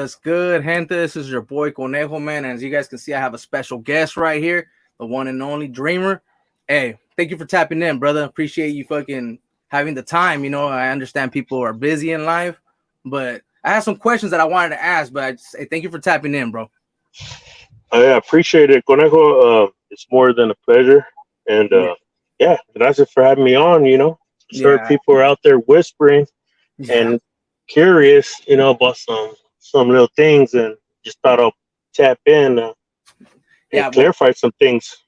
What's good, gente? This is your boy Conejo, man. And as you guys can see, I have a special guest right here, the one and only Dreamer. Hey, thank you for tapping in, brother. Appreciate you fucking having the time. You know, I understand people are busy in life, but I have some questions that I wanted to ask, but I just say thank you for tapping in, bro. I appreciate it, Conejo. It's more than a pleasure, and Yeah, yeah, gracias for having me on. Sure, yeah, people are out there whispering yeah, and curious, about some little things, and just thought I'll tap in and yeah. Well, clarify some things.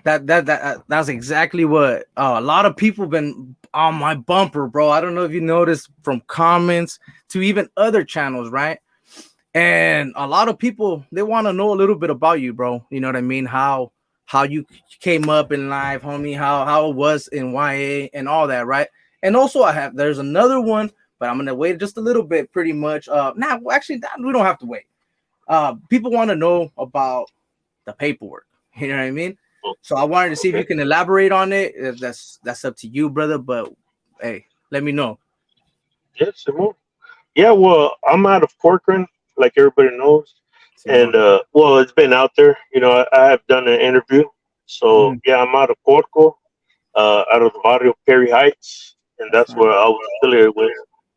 that's exactly what a lot of people been on my bumper, bro. I don't know if you noticed from comments to even other channels, right? And a lot of people they want to know a little bit about you, bro. You know what I mean? How you came up in life, homie, how it was in YA and all that, right? And also there's another one, but I'm gonna wait just a little bit, pretty much. Actually, we don't have to wait. People want to know about the paperwork. You know what I mean? Oh, So I wanted to see if okay. you can elaborate on it. That's up to you, brother. But hey, let me know. Yes, Simone. Yeah, well, I'm out of Corcoran, like everybody knows, and Simón. well, it's been out there. I have done an interview, so Mhm. yeah, I'm out of Corco, out of the barrio Perry Heights, and That's that's right. where I was affiliated with.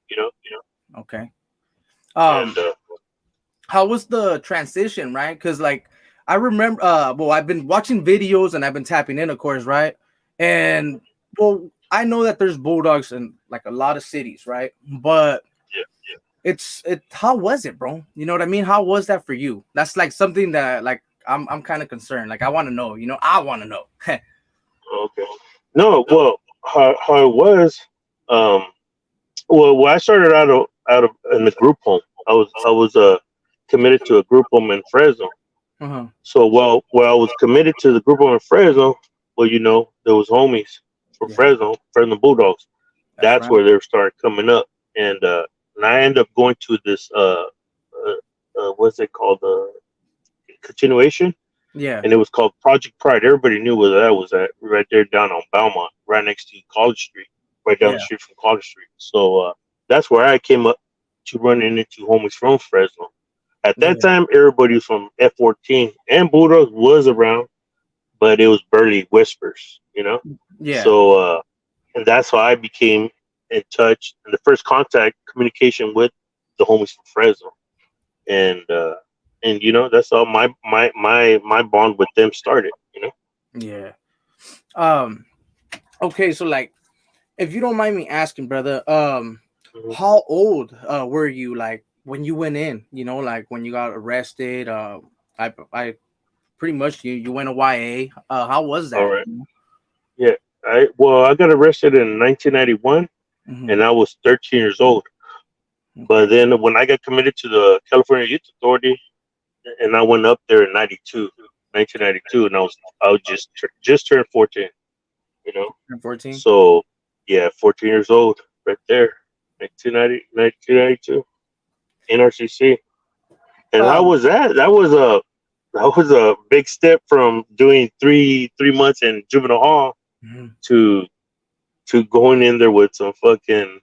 You know, Okay. and Um, how was the transition, right? Because like I remember, well, I've been watching videos and I've been tapping in, of course, right? And well, I know that there's bulldogs in like a lot of cities, right? But yeah, it. How was it, bro? You know what I mean? How was that for you? That's like something that like I'm kind of concerned. Like I want to know. You know, I want to know. okay. No, well, how it was, um, well, I started out of in the group home. I was committed to a group home in Fresno. Uh-huh. So while I was committed to the group home in Fresno, well, there was homies from Yeah, Fresno Bulldogs. that's That's right. where they started coming up, and I ended up going to this what's it called, continuation, Yeah, and it was called Project Pride. Everybody knew where that was at, right there down on Belmont, right next to College Street, right down the yeah, street from College Street. So that's where I came up to running into homies from Fresno. At that yeah, time, everybody was from F-14, and Bulldogs was around, but it was barely whispers. yeah. So, and that's how I became in touch, and the first contact communication with the homies from Fresno, and that's how my bond with them started. Yeah. Um. Okay, so like, if you don't mind me asking, brother, Mhm. how old were you like when you went in? You know, like when you got arrested. I pretty much you went to YA. How was All that? right. Yeah. I got arrested in 1991, Mm-hmm. and I was 13 years old. But Okay. then when I got committed to the California Youth Authority, and I went up there in 1992, and I was just turned 14. You know, 14. so yeah, 14 years old, right there, 1992, NRCC, and how Um. was that? That was a big step from doing three months in juvenile hall Mhm. to going in there with some fucking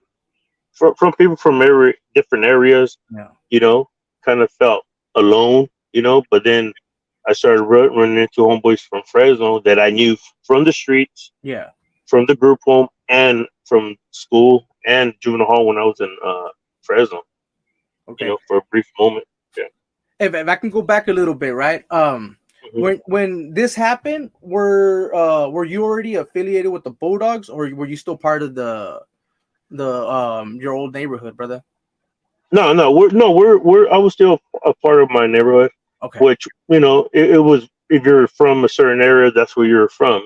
from people from every different areas. Yeah. You know, kind of felt alone. But then I started running into homeboys from Fresno that I knew from the streets, Yeah. from the group home, and from school and juvenile hall when I was in Fresno. Okay. For a brief moment. Yeah. If I can go back a little bit, right? hmm When this happened, were you already affiliated with the Bulldogs, or were you still part of the your old neighborhood, brother? No, no, we're. I was still a part of my neighborhood, Okay. which it was, if you're from a certain area, that's where you're from.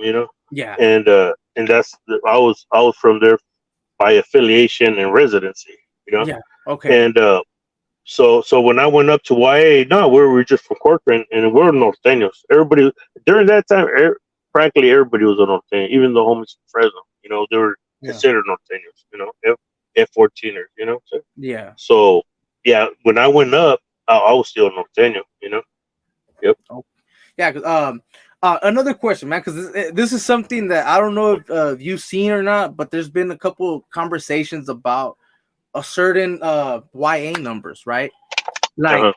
Yeah. And I was from there by affiliation and residency. You know, Yeah. Okay. and so when I went up to YA, no, we were just from Corcoran, and we're norteños. Everybody during that time, practically everybody was a norteño, even the homies from Fresno. They were Yeah. considered norteños. F-14ers. Yeah. So yeah, when I went up, I was still norteño. Yep. Oh, yeah. Another question, man, because this is something that I don't know if you've seen or not, but there's been a couple conversations about a certain YA numbers, right? Like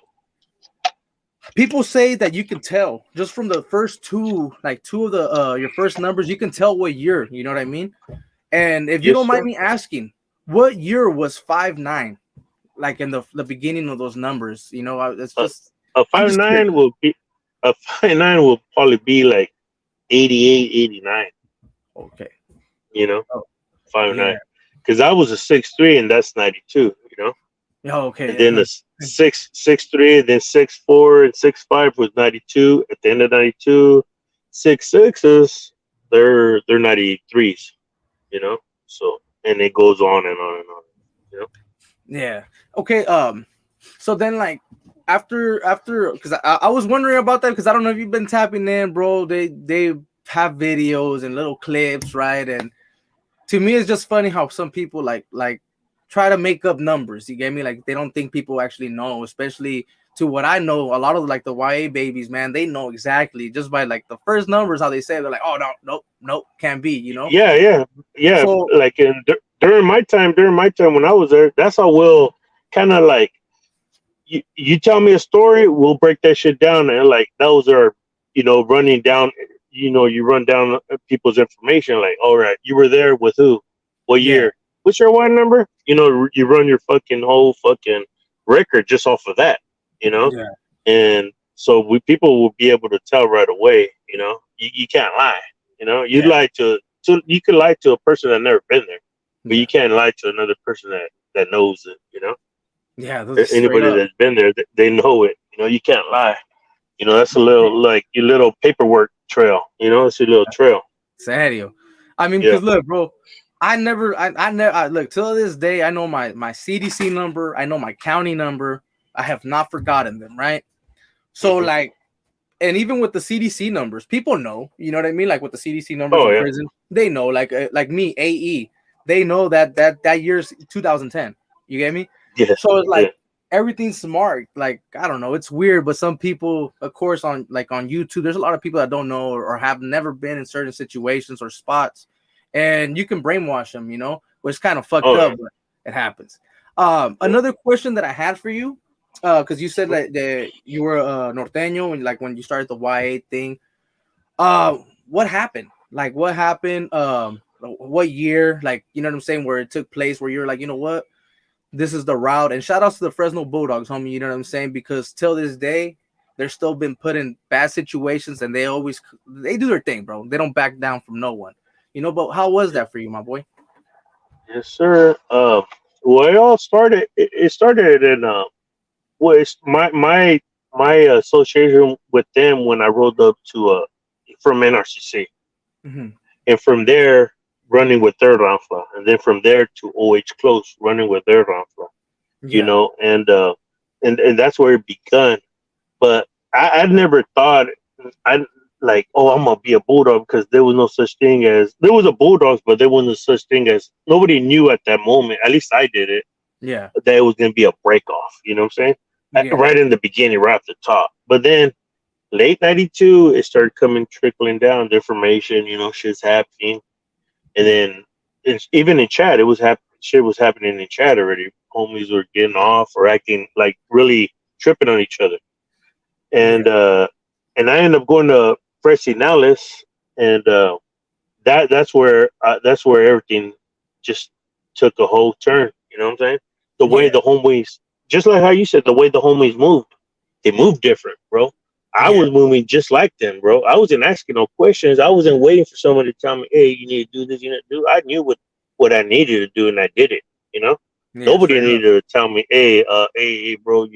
people say that you can tell just from the first two, like two of the your first numbers, you can tell what year. You know what I mean? And if you Yes, don't mind sir. me asking, what year was 5'9"? Like in the beginning of those numbers, it's A, just a I'm five just curious. nine will be a 5'9" will probably be like 88, 89. Okay. You know, Oh, 5'9". yeah. Because I was a 6'3", and that's 92. You know, Yeah. Okay. and then the 6'3", and then 6'4" and 6'5" was 92. At the end of 92, 6'6" they're 93s. You know, so and it goes on and on and on. You know. Yeah. Okay. So then, like, after, because I was wondering about that because I don't know if you've been tapping in, bro. They have videos and little clips, right? And to me, it's just funny how some people like try to make up numbers. You get me? Like they don't think people actually know, especially to what I know. A lot of like the YA babies, man, they know exactly just by like the first numbers how they say. They're like, oh no, nope, nope, can't be. Yeah, yeah, yeah. So Like during my time when I was there, that's how we'll kind of like you tell me a story, we'll break that shit down, and like those are running down. You run down people's information. Like, all right, you were there with who? What yeah, year? What's your wine number? You run your fucking whole fucking record just off of that. You know, yeah, and so people will be able to tell right away. You can't lie. You yeah, lie you can lie to a person that never been there, but you yeah, can't lie to another person that knows it. yeah. Those are straight Anybody up. that's been there, they know it. You can't lie. That's a little like your little paperwork trail. It's your little trail. Serio. I mean, Yeah. because look, bro, I look till this day. I know my CDC number. I know my county number. I have not forgotten them, right? So Hmm. like, and even with the CDC numbers, people know. You know what I mean? Like with the CDC numbers Oh in yeah. prison, they know. Like me, AE, they know that year's 2010. You get me? Yeah. So it's Yeah. like everything's smart. Like I don't know, it's weird, but some people, of course, on YouTube, there's a lot of people that don't know or have never been in certain situations or spots, and you can brainwash them. Which is kind of fucked Oh yeah. up, but it happens. Yeah. Another question that I had for you, because you said that you were norteño and like when you started the YA thing. Uh, what happened? Like what happened? What year? Like you know what I'm saying? Where it took place? Where you're like, you know what? This is the route. And shout outs to the Fresno Bulldogs, homie. You know what I'm saying? Because till this day, they're still been put in bad situations, and they do their thing, bro. They don't back down from no one. But how was Yeah. that for you, my boy? Yes, sir. Well, it all started. It started in well, it's my association with them when I rolled up to from NRCC, Mm-hmm. and from there running with their Ranfla, and then from there to OH Close running with their Ranfla. Yeah, And that's where it begun. But I never thought I like, oh, I'm gonna be a bulldog, because there was no such thing as there was a bulldogs, but there wasn't such thing as nobody knew at that moment. At least I did it, yeah, that it was gonna be a break off. You know what I'm saying? yeah, Right in the beginning, right off the top. But then late '92, it started coming trickling down. The information, shit's happening, and yeah, then even in chat, it was shit was happening in chat already. Homies were getting off or acting like really tripping on each other, yeah, and I ended up going to Fresinales, and that's where everything just took a whole turn. You know what I'm saying? The way yeah, the homies, just like how you said, the way the homies moved, they moved different, bro. I yeah, was moving just like them, bro. I wasn't asking no questions. I wasn't waiting for someone to tell me, "Hey, you need to do this. You need to do." I knew what I needed to do, and I did it. You know, yeah. nobody Straight up. needed to tell me, "Hey, bro,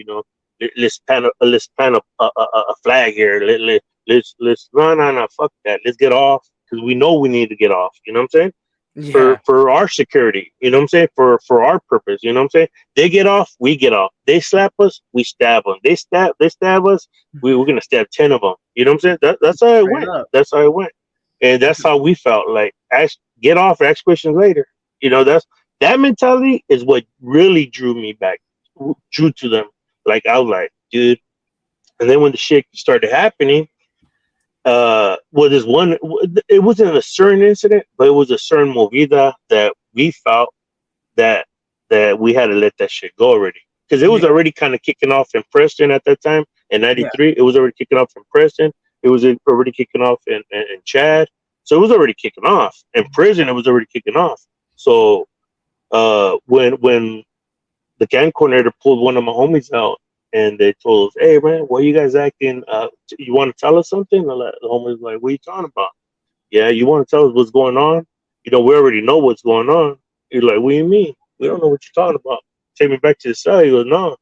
let's plan a flag here. Let's no, fuck that. Let's get off, because we know we need to get off." You know what I'm saying? Yeah, For our security, you know what I'm saying? For our purpose, you know what I'm saying? They get off, we get off. They slap us, we stab them. They stab us, we're gonna stab 10 of them. You know what I'm saying? That's how it straight went. up. That's how it went, and that's how we felt. Like, get off, ask questions later. That mentality is what really drew me back, drew to them. Like, I was like, dude. And then when the shit started happening, well, there's one. It wasn't a certain incident, but it was a certain movida that we felt that we had to let that shit go already. because it was Yeah. already kind of kicking off in Preston at that time. In Yeah. '93, it was already kicking off in Preston. It was already kicking off in Chad. So it was already kicking off. In prison, it was already kicking off. So when the gang coordinator pulled one of my homies out and they told us, "Hey man, why you guys acting? You want to tell us something?" And the homie's like, "What are you talking about? Yeah, you want to tell us what's going on? You know, we already know what's going on." He's like, "What do you mean? We don't know what you're talking about. Take me back to the cell." He goes, "No."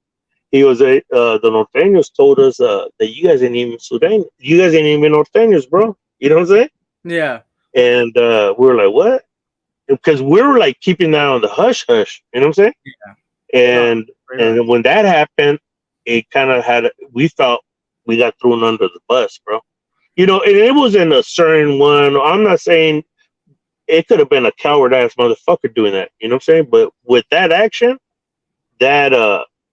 He was the norteños told us that you guys ain't even Sudan. You guys ain't even norteños, bro. You know what I'm saying? Yeah. And we were like, "What?" Because we were like keeping that on the hush hush. You know what I'm saying? Yeah. No. And Right on. and when that happened, it kind of had we felt we got thrown under the bus, bro. You know, and it wasn't a certain one. I'm not saying it could have been a coward ass motherfucker doing that. You know what I'm saying? But with that action, that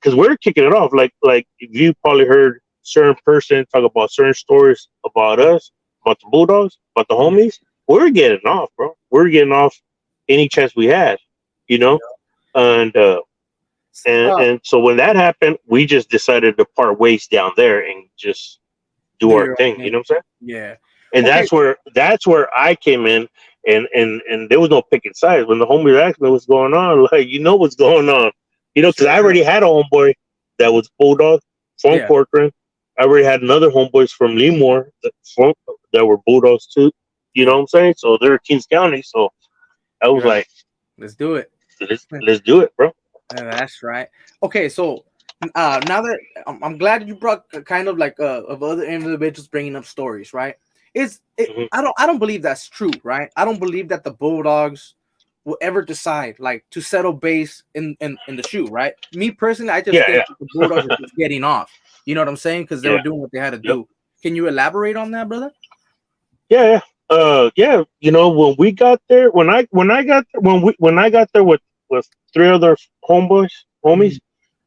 because we're kicking it off. Like if you probably heard certain person talk about certain stories about us, about the Bulldogs, about the Yeah. homies. We're getting off, bro. We're getting off any chance we had. You know, Yeah. and and so when that happened, we just decided to part ways down there and just do Do our your own thing. You thing. know what I'm saying? Yeah. And Okay. that's where I came in, and there was no picking sides. When the homie asked me what's going on, like you know what's going on, you know, because Straight I up. already had a homeboy that was Bulldog from Yeah. Corcoran. I already had another homeboys from Lemoore that were Bulldogs too. You know Yeah. what I'm saying? So they're Kings County. So I was You're right. like, Let's do it. let's do it, bro. That's right. Okay, so now that I'm glad you brought kind of like of other individuals bringing up stories, right? Hmm. I don't believe that's true, right? I don't believe that the Bulldogs will ever decide like to settle base in the shoe, right? Me personally, I just Yeah, think yeah, that the Bulldogs are just getting off. You know what I'm saying? Because they were yeah. doing what they had to Yep. do. Can you elaborate on that, brother? Yeah, yeah. Yeah. You know, when we got there, when I got there with three other homeboys, homies.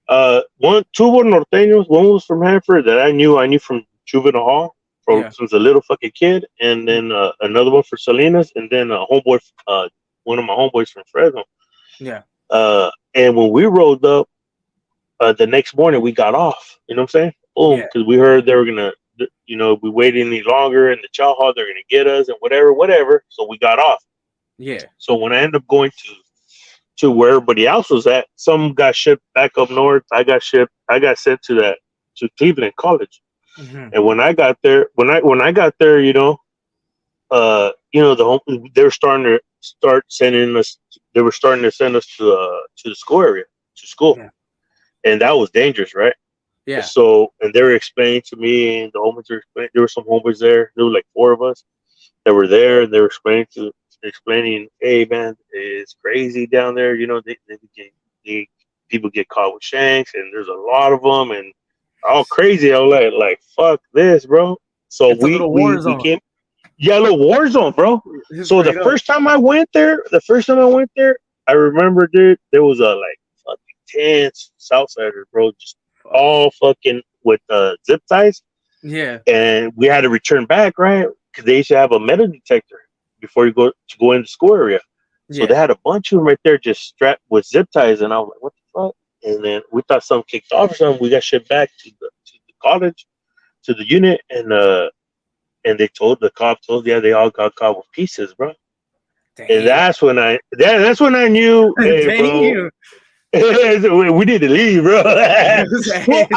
Mhm. Two were norteños. One was from Hanford that I knew from juvenile hall from Yeah, since a little fucking kid, and then another one for Salinas, and then a homeboy, one of my homeboys from Fresno. yeah, And when we rolled up the next morning, we got off. You know what I'm saying? Boom, yeah, because we heard they were gonna, you know, we waited any longer in the chow hall, they're gonna get us and whatever, whatever. So we got off. yeah, So when I ended up going to where everybody else was at. Some got shipped back up north. I got sent to Cleveland College. hmm, And when I got there, when I got there, the home they were starting to start sending us. They were starting to send us to the school area to school, yeah, and that was dangerous, right? yeah, So, and they were explaining to me, and the homies were explaining. There were some homies there. There were like four of us that were there, and they were explaining, hey man, it's crazy down there. You know, they people get caught with shanks, and there's a lot of them, and all crazy. I was like fuck this, bro. So it's a little war we zone. came, yeah, little war zone, bro. So Straight up. the first time I went there, I remember, dude, there was a like fucking 10 Southsiders, bro, just Fuck. all fucking with zip ties, Yeah, and we had to return back, right? Because they used to have a metal detector before you go in the school area. So they yeah, had a bunch of them right there, just strapped with zip ties, and I was like, "What the fuck?" And then we thought something kicked off or something. We got shipped back to the college, to the unit, and they told the cop told, yeah, they all got caught with pieces, bro. And damn. that's when I knew, hey, bro, Damn. we need to leave, bro. Well,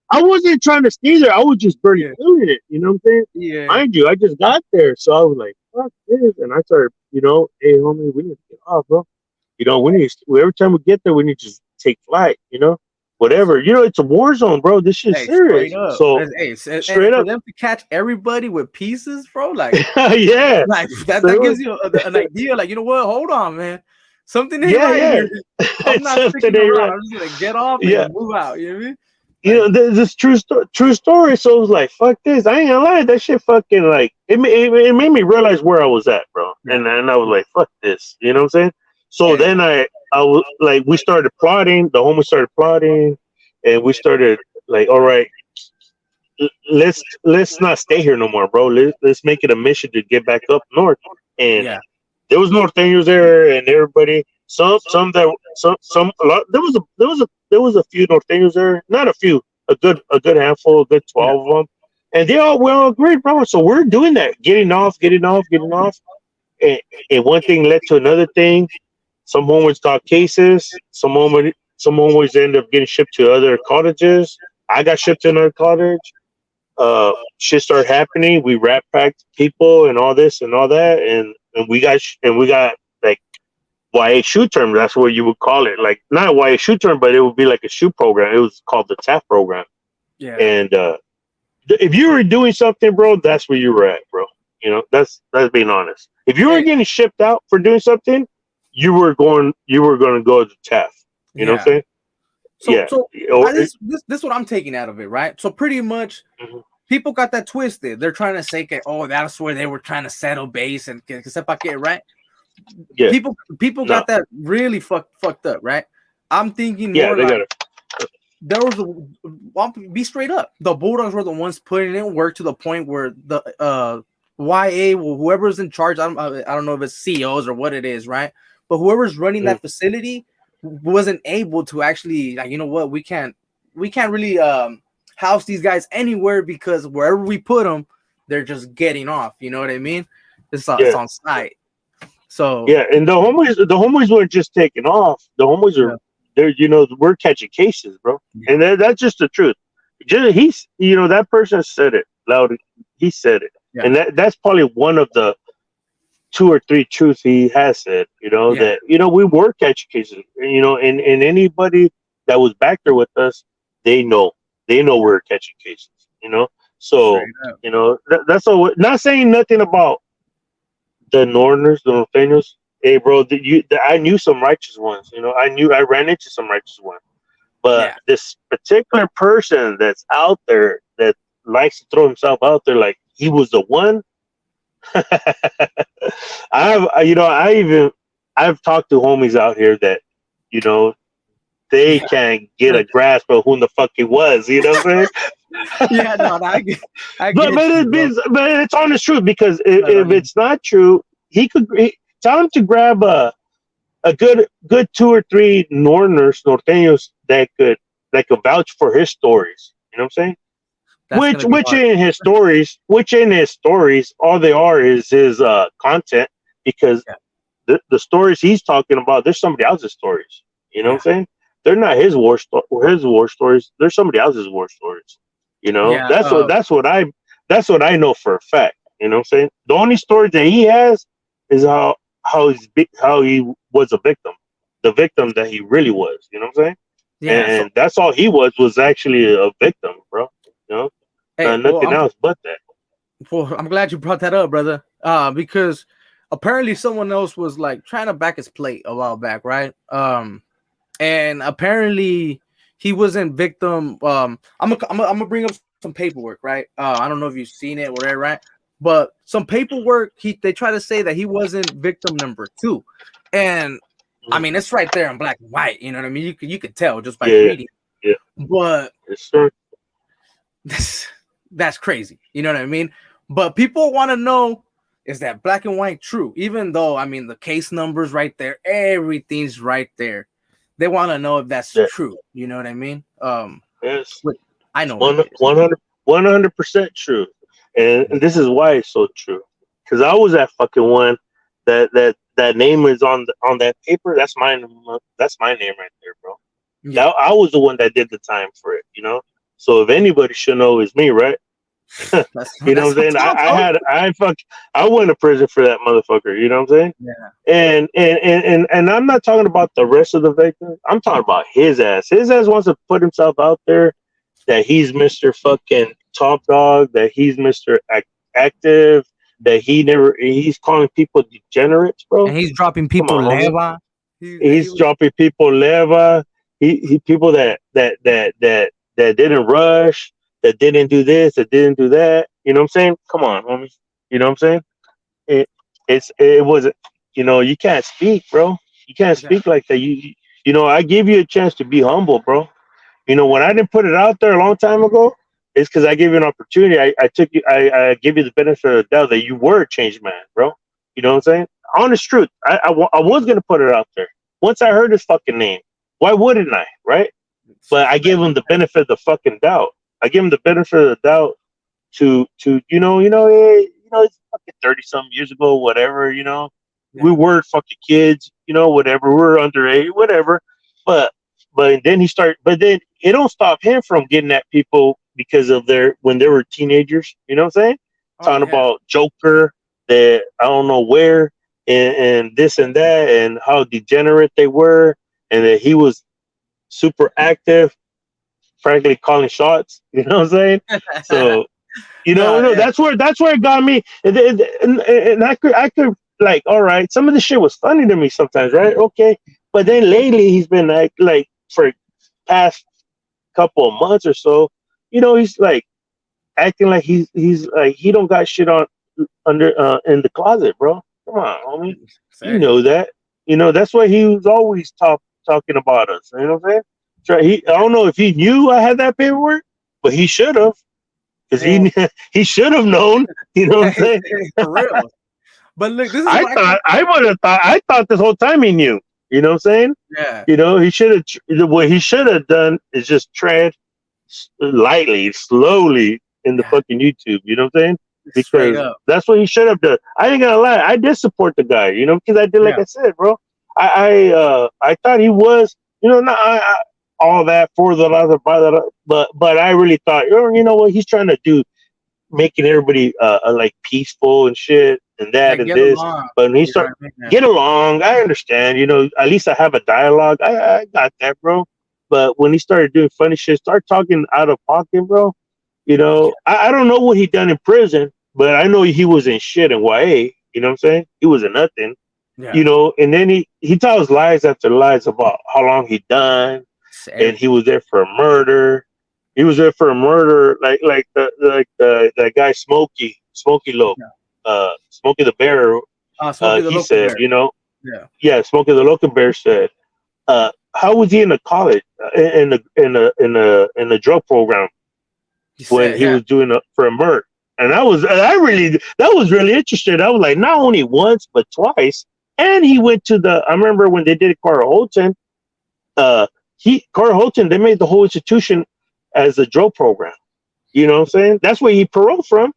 I wasn't trying to stay there. I was just barely Yeah, feeling it. You know what I'm saying? yeah. Mind you, I just got there, so I was like, "Fuck this!" And I started, hey, homie, we need to get off, bro. We need every time we get there, we need to just take flight. Whatever. It's a war zone, bro. This shit's Hey, straight serious. up. So And straight for up, them to catch everybody with pieces, bro, like, yeah. like So that it was, gives you an idea. Like, you know what? Hold on, man. Something ain't yeah, right yeah. here. I'm It's not something sticking ain't around. right. I'm just gonna get off Yeah. and move out. You know what I mean? Like, There's this true story. So I was like, fuck this. I ain't gonna lie. That shit fucking like it made me realize where I was at, bro. yeah, And I was like, fuck this. You know what I'm saying? So yeah, then I was like, we started plotting. The homies started plotting, and we started like, all right, let's not stay here no more, bro. Let's make it a mission to get back up north. And yeah, there was norteños there, and everybody. Some that some a lot. There was there was a few norteños there, not a few, a good handful, a good Yeah. 12 of them, and we all agreed, bro. So we're doing that, getting off, and, and one thing led to another thing. Some homies got cases. Some homies ended up getting shipped to other cottages. I got shipped to another cottage. Shit started happening. We rat packed people and all this and all that, and we got like YA shoe term. That's what you would call it. Like not YA shoe term, but it would be like a shoe program. It was called the TAF program. Yeah. And if you were doing something, bro, that's where you were at, bro. You know, that's being honest. If you were Hey, getting shipped out for doing something, you were going to go to TAF. You know what yeah. I'm saying? So Yeah. so Or, I this what I'm taking out of it, right? So pretty much mhm. people got that twisted. They're trying to say, oh, that's where they were trying to settle base and que sepa que, right? Yeah. People No. got that really fucked up, right? I'm thinking Yeah, more they like got it. there was I'll be straight up. The Bulldogs were the ones putting in work to the point where the YA or whoever's in charge, I don't know if it's CEOs or what it is, right? But whoever's running Mhm. that facility wasn't able to actually like, you know what, we can't really house these guys anywhere because wherever we put them, they're just getting off. You know what I mean? It's Yeah. on site. So Yeah, and the homies weren't just taking off. The homies yeah, are they're we're catching cases, bro, yeah, and that's just the truth. Just, he's that person said it loud. He said it, yeah, and that's probably one of the two or three truths he has said. yeah, That we were catching cases. And anybody that was back there with us, they know yeah, we're catching cases. So straight up. that's all. Not saying nothing about the Northerners, the Norteños. Hey, bro, I knew some righteous ones. I ran into some righteous ones. But Yeah, this particular person that's out there that likes to throw himself out there like he was the one. I've talked to homies out here that you know they yeah, can't get a grasp of who the fuck he was. You know what I'm saying? yeah. No, I But get you, bro. but it's honest truth because Right if on you. it's not true, tell him to grab a good two or three Northerners, Norteños that could vouch for his stories. You know what I'm saying? That's gonna be hard. Which in his stories, all they are is his content because Yeah, the stories he's talking about, there's somebody else's stories. You know what I'm yeah, saying? They're not his war stories. They're somebody else's war stories. yeah. That's what I know for a fact. You know what I'm saying? The only story that he has is how he was a victim, the victim that he really was. You know what I'm saying? Yeah. So, And that's all he was actually a victim, bro. You know, hey, nothing else but that. I'm glad you brought that up, brother. Because apparently someone else was like trying to back his plate a while back, right? And apparently he wasn't victim. I'm gonna bring up some paperwork, right? I don't know if you've seen it or whatever, right? But some paperwork, they try to say that he wasn't victim number two, and I Mhm. mean it's right there in black and white. You know what I mean? You could tell just by Yeah, reading. yeah, But yes, sir. that's crazy. You know what I mean? But people want to know, is that black and white true? Even though I mean the case numbers right there, everything's right there. They want to know if that's Yeah, true. You know what I mean? yes, But I it's know what it is. 100% true, and this is why it's so true. Because I was that fucking one that name is on that paper. That's my name right there, bro. Yeah, That I was the one that did the time for it. So if anybody should know, it's me, right? You know that's what I'm what saying? I'm talking. I went to prison for that motherfucker. You know what I'm saying? Yeah, And I'm not talking about the rest of the victims. I'm talking about his ass. His ass wants to put himself out there that he's Mr. fucking top dog, that he's Mr. Active, that he's calling people degenerates, bro. and he's dropping Come people on, homie. leva. He He's was dropping people leva. He people that didn't rush, that didn't do this, that didn't do that. You know what I'm saying? Come on, homie. You know what I'm saying? It it wasn't. You can't speak, bro. You can't yeah, speak like that. I give you a chance to be humble, bro. When I didn't put it out there a long time ago, it's because I gave you an opportunity. I took you. I gave you the benefit of the doubt that you were a changed man, bro. You know what I'm saying? Honest truth. I was gonna put it out there once I heard his fucking name. Why wouldn't I? Right? but I give him the benefit of the fucking doubt. I give him the benefit of the doubt to hey, it's fucking 30 some years ago, whatever, we Yeah. were fucking kids, whatever, we were underage, whatever. But but then it don't stop him from getting at people because of their when they were teenagers. You know what I'm saying? Oh Talking yeah. about Joker, that I don't know where, and this and that, and how degenerate they were, and that he was super active, frankly calling shots. You know what I'm saying? So No, yeah. that's where it got me, and I could like, all right, some of the shit was funny to me sometimes, right? Okay, but then lately he's been like for past couple of months or so, he's like acting like he's like he don't got shit on under in the closet, bro. Come on, homie, you Say. know that. That's why he was always talking about us. You know what I'm saying? I don't know if he knew I had that paperwork, but he should have because Well, he should have known. You know what I'm saying? for real. But look, this is I what I thought can. I would have thought I thought this whole time he knew. You know what I'm saying? Yeah. He should have. What he should have done is just tread lightly, slowly in the Yeah. fucking YouTube. You know what I'm saying? Straight Because up. that's what he should have done. I ain't gonna lie, I did support the guy. Because I did, like Yeah. I said, bro. I thought he was, not all that for the other, by the, but I really thought, you know what, he's trying to do, making everybody like peaceful and shit and Yeah. that and Get this. along. But when he You know start what I mean? Yeah. get along, I understand. At least I have a dialogue. I got that, bro. But when he started doing funny shit, start talking out of pocket, bro. I don't know what he done in prison, but I know he was in shit in YA. You know what I'm saying? He was in nothing. Yeah. And then he tells lies after lies about how long he done, It's and he everything. was there for a murder. He was there for a murder, the guy Smokey Loke, Yeah. Smokey the Bear. Smokey the He local said, bear. Yeah. yeah, Smokey the Local Bear said, how was he in the college in the drug program You when said, he yeah. was doing for a murder? And that was really interesting. I was like, not only once but twice. And he went to I remember when they did Carl Holton, Carl Holton, they made the whole institution as a drug program. You know what I'm saying? That's where he paroled from.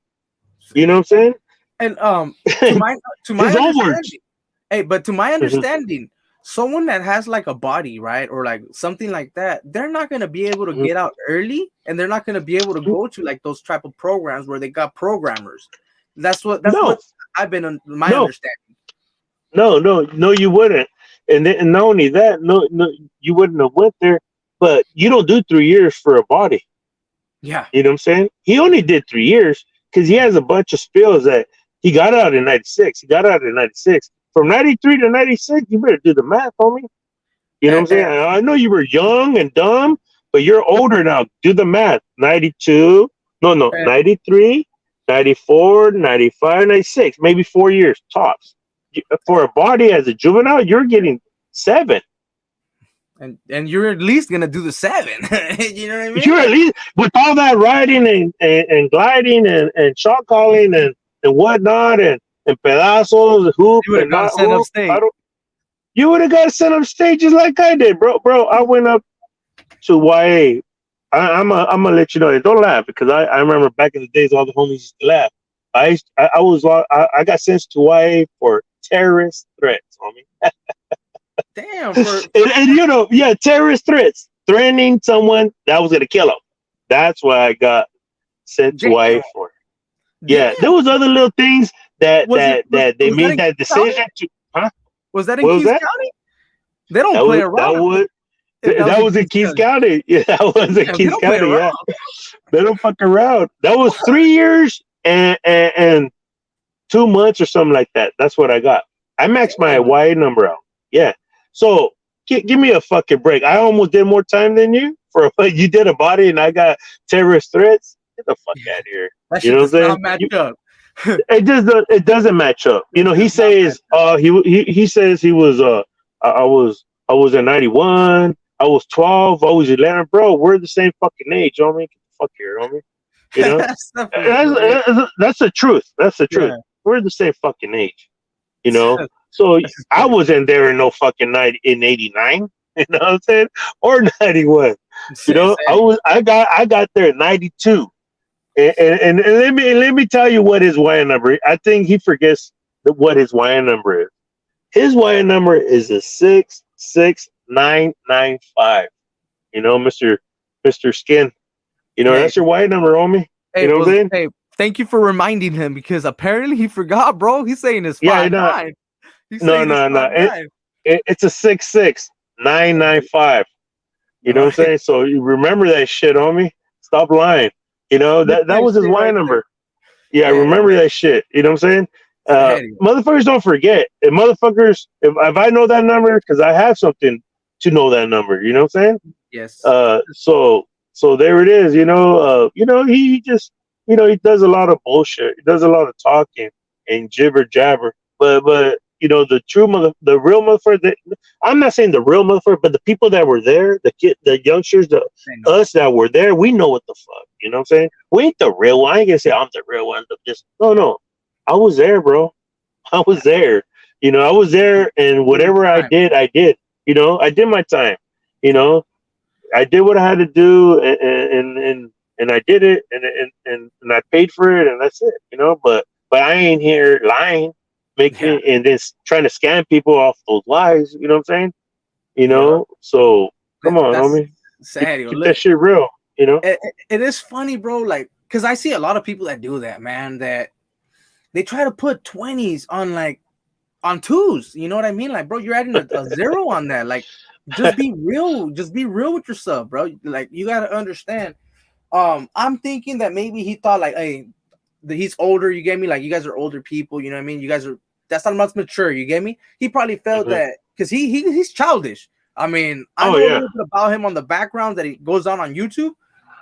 You know what I'm saying? And to my to my His own words. understanding, hey, but to my Mhm. understanding, someone that has like a body, right, or like something like that, they're not gonna be able to Mhm. get out early, and they're not gonna be able to go to like those type of programs where they got programmers. That's what No, I've been on my no, understanding. no, you wouldn't. And not only that, no, you wouldn't have went there. But you don't do 3 years for a body. Yeah, You know what I'm saying? He only did 3 years because he has a bunch of spills that he got out in '96. He got out in '96. From '93 to '96, you better do the math, homie. You know what I'm saying? and, I know you were young and dumb, but you're older now. Do the math. 92, no, and 93, 94, 95, 96, maybe 4 years tops. For a body as a juvenile, you're getting 7. and you're at least gonna do the 7. You know what I mean? You're at Like, least, with all that riding and gliding and shot calling and whatnot and pedazos, hoop you would have and got to not send up hoop. state. You would have got to set up stages like I did, bro. Bro, I went up to YA. I'm gonna let you know. Don't laugh because I remember back in the days all the homies used to laugh. I got sent to YA for terrorist threats, homie. Damn, And yeah, terrorist threats, threatening someone that was gonna kill him. That's why I got sent to YA damn, for. Yeah, there damn. was other little things that Was it that that they was that made in that Kings County? decision to. Huh? Was that in What was Kings that? County? They don't That play was that around was if that was that in was in Kings Keys County. County. Yeah, that was in Damn, they Keys don't play County. around. Yeah, they don't fuck around. That was 3 years and 2 months or something like that. That's what I got. I maxed my Damn. YA number out. Yeah. So give me a fucking break. I almost did more time than you for you did a body and I got terrorist threats. Get the fuck out of here. That You shit know what does I'm not saying? match up. It doesn't match up. It He does not match says up. he says he was I was in '91. I was 12. I was 11. Bro, we're the same fucking age, homie. Get the fuck here, homie. You know Stuff is crazy. that's the truth. That's the truth. Yeah. We're the same fucking age. You know. So This is I crazy. wasn't there in no fucking night in '89. You know what I'm saying? Or '91. You know, I got there at 92. And let me tell you what his YN number. I think he forgets what his YN number is. His YN number is a 66995. You know, Mister Skin. You know, Hey, that's your YN number, homie. hey, You know what I'm saying? hey, thank you for reminding him because apparently he forgot, bro. He's saying it's Yeah, 5'9". He's no, saying it's no, no. 5'9". It's a 66995. You know No, what I'm saying? So you remember that shit, homie. Stop lying. You know flip that that was his shit right YN there. number. Yeah, I Yeah, remember that shit. You know what I'm saying? serio. Motherfuckers don't forget. If motherfuckers, if I know that number, because I have something to know that number. You know what I'm saying? Yes. So there it is. He just, he does a lot of bullshit. He does a lot of talking and jibber jabber. But the real motherfucker. I'm not saying the real motherfucker, but the people that were there, the youngsters, I know. us that were there, we know what the fuck. You know what I'm saying? We ain't the real one. I ain't gonna say I'm the real one. Just no. I was there, bro. I was there. I was there, and Did his whatever I time. did, I did. I did my time. You know, I did what I had to do, and I did it, and I paid for it, and that's it. But I ain't here lying, Yeah. making and then trying to scam people off those lies. You know what I'm saying? Yeah. So come on, That's homie, serio. keep that Look, shit real. it is funny, bro. Like, cause I see a lot of people that do that, man. That they try to put 20s on on twos. You know what I mean? Like, bro, you're adding a zero on that. Like, just be real. Just be real with yourself, bro. Like, you gotta understand. I'm thinking that maybe he thought like, hey, he's older. You get me? Like, you guys are older people. You know what I mean? You guys are. That's not much mature. You get me? He probably felt Mhm. that because he's childish. I mean, I Oh know a yeah, little bit about him on the background that he goes on YouTube,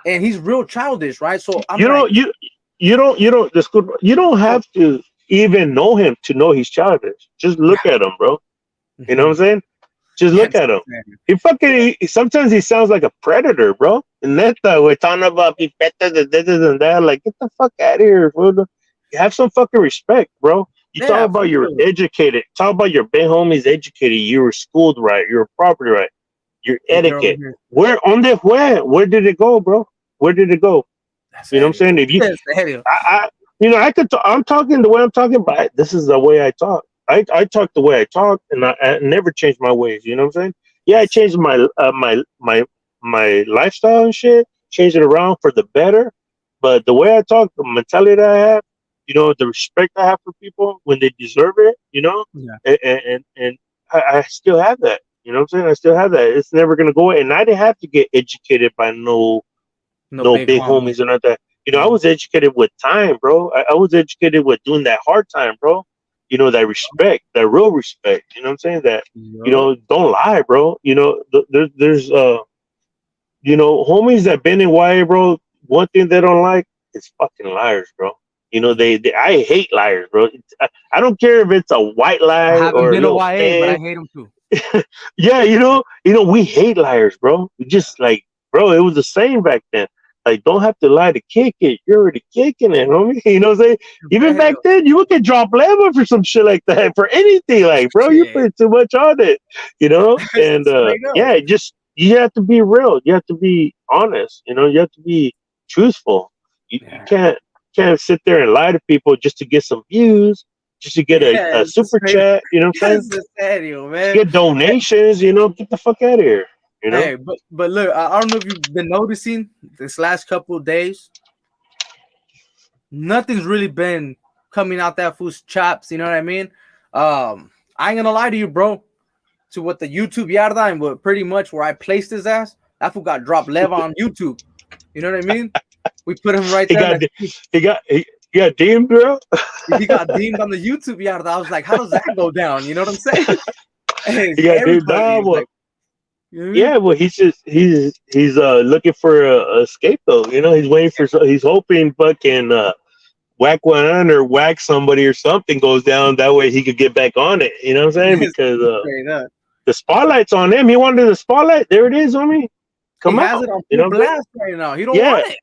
and he's real childish, right? So I'm you like, don't you you don't this good. You don't have to even know him to know he's childish. Just yeah, look at him, bro. You know what I'm mhm. saying? Just look Yes, at him. man. Sometimes he sounds like a predator, bro. And neta, we're talking about pipetas and this and that. Like, get the fuck out of here, fool. You have some fucking respect, bro. You talk Yeah, for about you're sure. educated. Talk about your big homies educated. You were schooled right. You were property right. Your And you're over etiquette. here. Where on the where did it go, bro? Where did it go? That's You know what I'm serio. saying? If you That's serio. I I could. I'm talking the way I'm talking, but this is the way I talk. I talk the way I talk, and I never change my ways. You know what I'm saying? Yeah, I changed my lifestyle and shit, changed it around for the better. But the way I talk, the mentality that I have, the respect I have for people when they deserve it, Yeah. and I still have that. You know what I'm saying? I still have that. It's never gonna go away. And I didn't have to get educated by No no big big homie. homies or not that. I Mhm. was educated with time, bro. I was educated with doing that hard time, bro. That respect, that real respect. You know what I'm saying? That Yup. don't lie, bro. There's homies that been in YA, bro. One thing they don't like is fucking liars, bro. They I hate liars, bro. I don't care if it's a white I lie haven't or a been a little YA, but I thin. hate him too. Yeah, we hate liars, bro. We just like, bro, it was the same back then. Like, don't have to lie to kick it. You're already kicking it, homie. You know what I'm saying? Even back Serio. then, you would get drop level for some shit like that, for anything. Like, bro, you Shit. put too much on it, And Straight up. yeah, just you have to be real. You have to be honest. You have to be truthful. You Yeah. can't sit there and lie to people just to get some views, just to get Yeah, a it's super straight up. chat. You know what I'm saying? It's serio, To man. get donations, get the fuck out of here. You know? Hey, but look, I don't know if you've been noticing this last couple of days, nothing's really been coming out that fool's chops. You know what I mean? I ain't gonna lie to you, bro. To what the YouTube yarda and what pretty much where I placed his ass, that fool got dropped level on YouTube. You know what I mean? We put him right He there got next to he got deemed, bro. he got deemed on the YouTube yarda. I was like, how does that go down? You know what I'm saying? Hey, He got deemed. everybody Nah, is well, like, you know what I mean? yeah, well, he's looking for a scapegoat. He's waiting for he's hoping fucking whack one or whack somebody or something goes down. That way he could get back on it. You know what I'm saying? Because Straight up. the spotlight's on him. He wanted the spotlight. There it is, homie. He Come has out. it on You full know what I'm saying? blast right now. He don't Yeah. want it.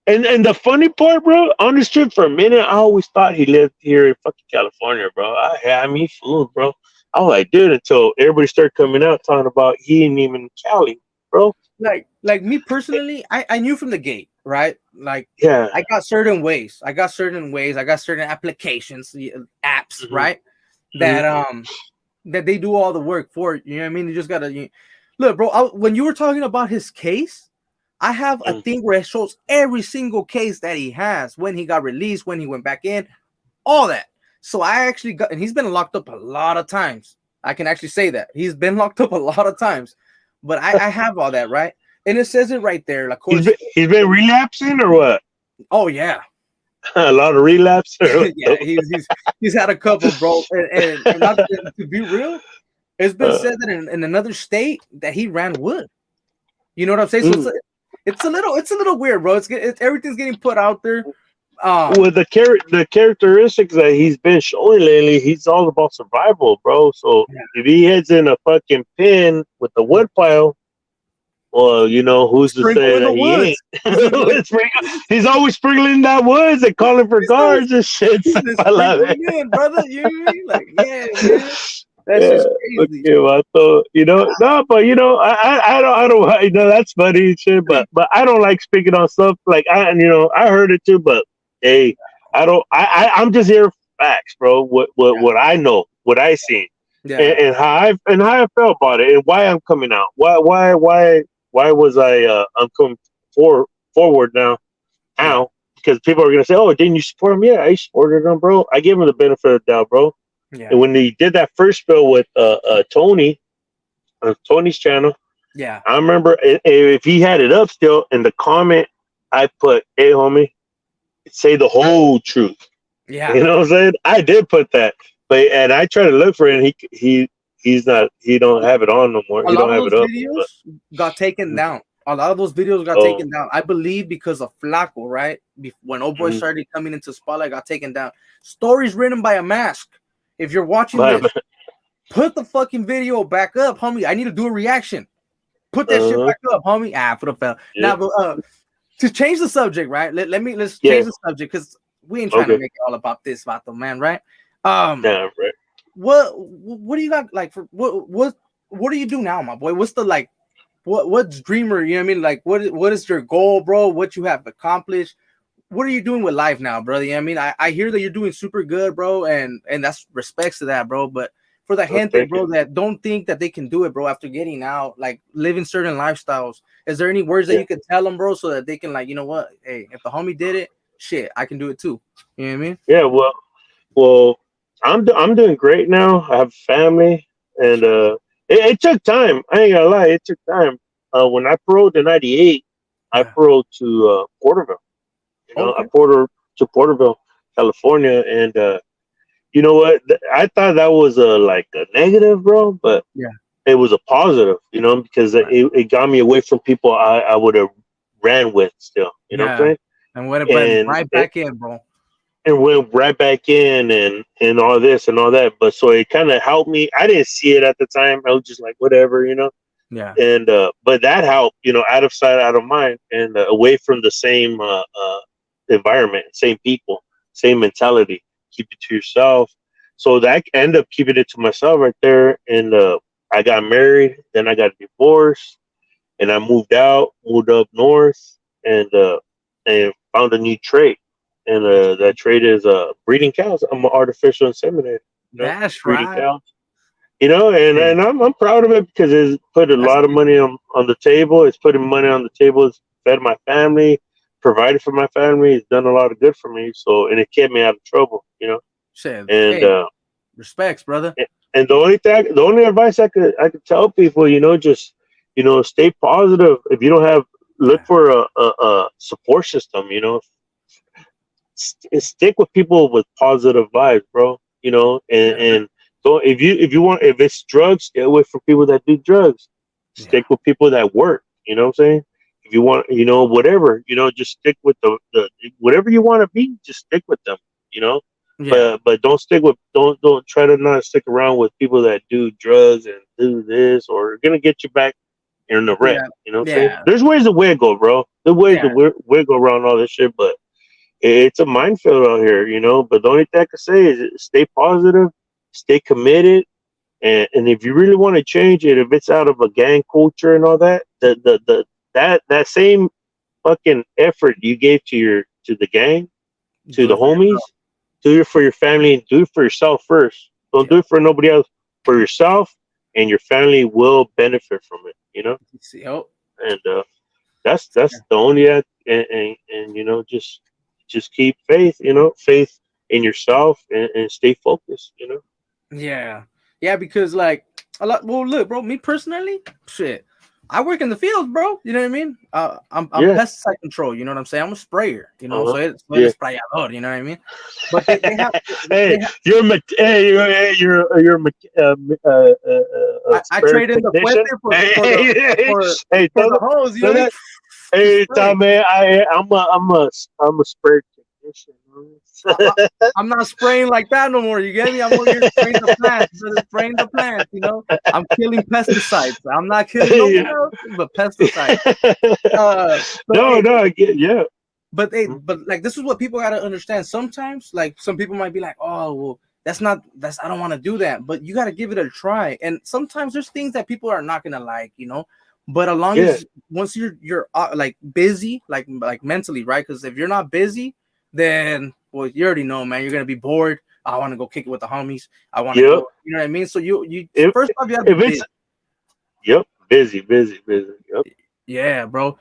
And the funny part, bro, on this trip for a minute, I always thought he lived here in fucking California, bro. I had me fooled, bro. I was like, dude, until everybody started coming out talking about he ain't even in Cali, bro. like me personally, I knew from the gate, right? Like Yeah. I got certain ways. I got certain ways. I got certain applications, apps, Hmm. right? Hmm. That they do all the work for it. You know what I mean? You just gotta look, bro. When you were talking about his case, I have a thing where it shows every single case that he has, when he got released, when he went back in, all that. So I actually got, and he's been locked up a lot of times. I can actually say that he's been locked up a lot of times, but I have all that, right? And it says it right there. Of He's course. been relapsing or what? Oh yeah, A lot of relapse. Or yeah. He's had a couple, bro. And not to be real, it's been uh, said that in another state that he ran wood. You know what I'm saying? So mm. it's a little weird, bro. Everything's getting put out there. With the characteristics that he's been showing lately, he's all about survival, bro. So Yeah, if he heads in a fucking pen with the wood pile, well, who's to sprinkle say in the that he ain't? woods. He's gonna be like, He's always sprinkling that woods and calling for he's just, guards and shit. he's just I love it. sprinkling in, brother. You know what I mean? Like, yeah, man. That's Yeah, just okay, crazy. vato. No, but that's funny and shit. But I don't like speaking on stuff like I heard it too. But hey, I don't. I'm just here for facts, bro. Yeah, What I know, what I seen, yeah, and how I felt about it, and why I'm coming out. Why was I'm coming forward now? yeah, How? Because people are gonna say, "Oh, didn't you support him?" Yeah, I supported him, bro. I gave him the benefit of the doubt, bro. And yeah, when he did that first spill with Tony on Tony's channel, yeah, I remember if he had it up still in the comment, I put, "Hey, homie, say the whole truth." yeah. You know what I'm saying? I did put that, and I try to look for it. And he's not. He don't have it on no more. A He lot don't of have it those up. But videos got taken down. A lot of those videos got oh, taken down. I believe because of Flaco, right? When old boy mm, started coming into spotlight, got taken down. Stories written by a mask. If you're watching but this, put the fucking video back up, homie. I need to do a reaction. Put that shit uh, back up, homie. For the fell. yeah, Now, but to change the subject, right? Let's yeah, change the subject because we ain't trying to okay, make it all about this, vato, man, right? Um, damn right. what do you got like for what do you do now, my boy? What's the like what's dreamer? You know what I mean? Like what is your goal, bro? What you have accomplished? What are you doing with life now, brother? You know what I mean? I hear that you're doing super good, bro, and that's respects to that, bro. But for the Well, gente, thank you. bro, that don't think that they can do it, bro, after getting out, like living certain lifestyles, is there any words that Yeah, you could tell them, bro, so that they can like, you know what? Hey, if the homie did it, shit, I can do it too. You know what I mean? yeah. Well, I'm doing great now. I have family, and it took time. I ain't gonna lie, it took time. When I paroled in '98, I Yeah. paroled to Porterville. I Okay. ported to Porterville, California, and you know what? I thought that was like a negative, bro, but Yeah. it was a positive. Because Right. it got me away from people I would have ran with still. You know what I'm Yeah. saying? And when it went And right back in, bro. went right back in and all this and all that. But so it kind of helped me. I didn't see it at the time. I was just like, whatever. Yeah. And but that helped, out of sight, out of mind, and away from the same environment, same people, same mentality. Keep it to yourself. So that I ended up keeping it to myself right there. And I got married, then I got divorced, and I moved up north, and found a new trade. And That's that trade is breeding cows. I'm an artificial inseminator, that's breeding right. cows. And I'm proud of it because it's put a That's lot of money on the table. It's putting money on the table. It's fed my family, provided for my family. It's done a lot of good for me. So, and it kept me out of trouble. shit. And Hey, respects, brother. and the only advice I could tell people, just stay positive. If you don't have, look Yeah. for a support system. Stick with people with positive vibes, bro. Yeah. And don't, if it's drugs, stay away from people that do drugs. Yeah. Stick with people that work. You know what I'm saying? If you want, whatever, just stick with the whatever you want to be. Just stick with them. You know, Yeah. but don't try to not stick around with people that do drugs and do this or are gonna get you back in the wreck. Yeah. You know what I'm saying? Yeah. There's ways to wiggle, bro. There's ways to Yeah. wiggle around all this shit, but it's a minefield out here. But the only thing I can say is stay positive, stay committed, and if you really want to change it, if it's out of a gang culture and all that, that same fucking effort you gave to the gang, to Do the it for homies, yourself. do it for your family and do it for yourself first. Don't do Yeah. it for nobody else. For yourself, and your family will benefit from it. See, oh, And that's the only and just keep faith. Faith in yourself and stay focused. yeah, yeah, because like a lot. Well, look, bro. Me personally, shit. I work in the field, bro. You know what I mean? I'm Yeah. pesticide control. You know what I'm saying? I'm a sprayer. You know, Uh-huh. so Yeah. it's sprayador. You know what I mean? But they have Hey, they have. you're a I spare trade in the puente technician. Hey, for hey, for the hose. You know tell what I mean? that. To Hey, spray. Tom, man, I'm a spare technician. I, I, I'm not spraying like that no more. You get me? I'm over here spraying the plants, brother, spraying the plants. You know, I'm killing pesticides. I'm not killing no one else, but pesticides. But No, hey, no, I get, yeah. Mhm. but like this is what people gotta understand. Sometimes, like some people might be like, "Oh, well, that's I don't want to do that," but you gotta give it a try. And sometimes there's things that people are not gonna like, you know. But as long Yeah, as once you're like busy, like mentally, right? Because if you're not busy, then well, you already know, man. You're gonna be bored. I want to go kick it with the homies. I want to yep. go. You know what I mean? So you If first off, you gotta be if it's busy. yep, busy, busy, busy. Yep. Yeah, bro.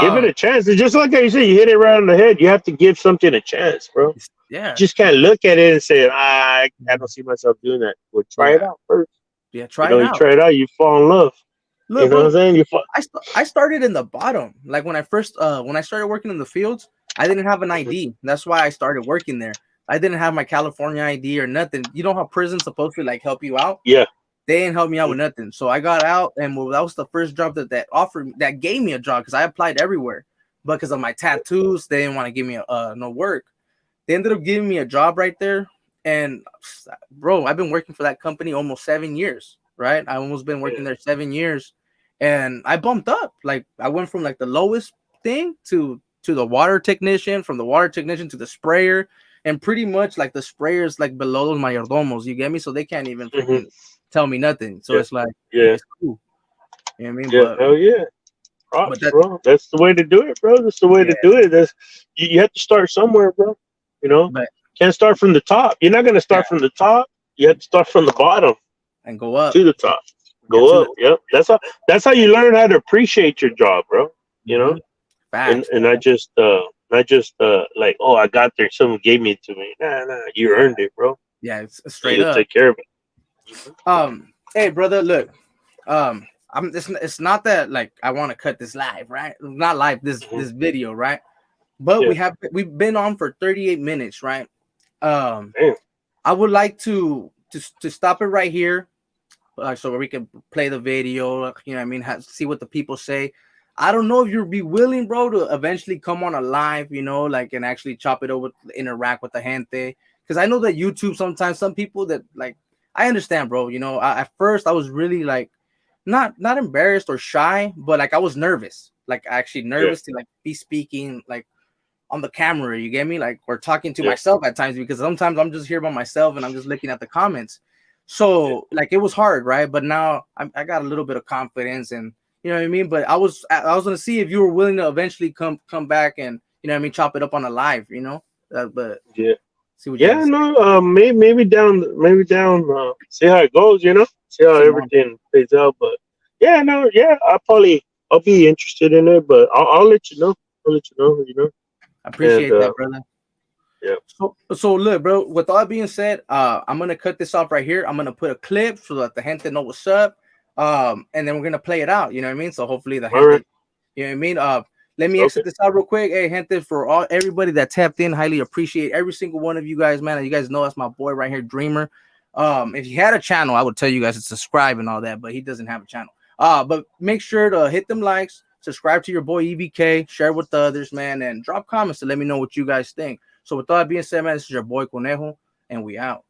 Give it Um, a chance. It's just like you said, you hit it right on the head. You have to give something a chance, bro. You yeah, just can't look at it and say, I don't see myself doing that. Well, try it yeah, out first. yeah. Try it You out. try it out, you fall in love. You Look, know what I'm bro. saying? I started in the bottom. Like when I started working in the fields, I didn't have an Mhm. ID. That's why I started working there. I didn't have my California ID or nothing. You know how prison's supposed to like help you out? Yeah. They didn't help me out Mhm. with nothing. So I got out, and well, that was the first job that offered that gave me a job because I applied everywhere, but because of my tattoos, they didn't want to give me no work. They ended up giving me a job right there, and bro, I've been working for that company almost 7 years. Right, I almost been working Yeah. there 7 years, and I bumped up. Like I went from like the lowest thing to the water technician, from the water technician to the sprayer, and pretty much like the sprayers like below those mayordomos. You get me? So they can't even Hmm. freaking tell me nothing. So Yeah. it's like Yeah. it's cool. You know what I mean? Yeah. Hell yeah. But Props, that bro. That's the way to do it, bro. That's the way yeah, to do it. You have to start somewhere, bro. You know, but can't start from the top. You're not gonna yeah, start from the top. You have to start from the bottom and go up. to the top. Yeah, Go to up. Yep. That's how you learn how to appreciate your job, bro. You know, the facts, and not man. just like, oh, I got there, someone gave me it to me. Nah, you Yeah, earned it, bro. yeah, it's And straight you'll up. take care of it. Hey brother, look, I'm it's not that like I want to cut this live, right? Not live, Hmm. this video, right? But Yeah. we've been on for 38 minutes, right? Um, Damn. I would like to stop it right here, so we can play the video. You know, what I mean, see what the people say. I don't know if you'd be willing, bro, to eventually come on a live, you know, like and actually chop it over, interact with the gente. Because I know that YouTube sometimes some people that like I understand, bro. You know, at first I was really like not embarrassed or shy, but like I was nervous, like actually Yeah. nervous to like be speaking like on the camera. You get me? Like or talking to Yeah. myself at times because sometimes I'm just here by myself and I'm just looking at the comments. Yeah. So like it was hard, right? But now I got a little bit of confidence and you know what I mean. But I was gonna see if you were willing to eventually come back and you know what I mean, chop it up on a live, you know. But Yeah. see what you Yeah, guys no, maybe down, see how it goes, see how see. Mom, everything plays out. But yeah, no, yeah, I'll be interested in it, but I'll let you know. I'll let you know. I And appreciate that, brother. yeah, So look, bro. With all that being said, I'm gonna cut this off right here. I'm gonna put a clip so that the gente know what's up. And then we're gonna play it out. You know what I mean? So hopefully the all right, gente, you know what I mean. Let me okay, exit this out real quick. Hey, gente, for all everybody that tapped in, highly appreciate every single one of you guys, man. You guys know that's my boy right here, Dreamer. If he had a channel, I would tell you guys to subscribe and all that, but he doesn't have a channel. But make sure to hit them likes, subscribe to your boy E.B.K, share with the others, man, and drop comments to let me know what you guys think. So with all that being said, man, this is your boy Conejo, and we out.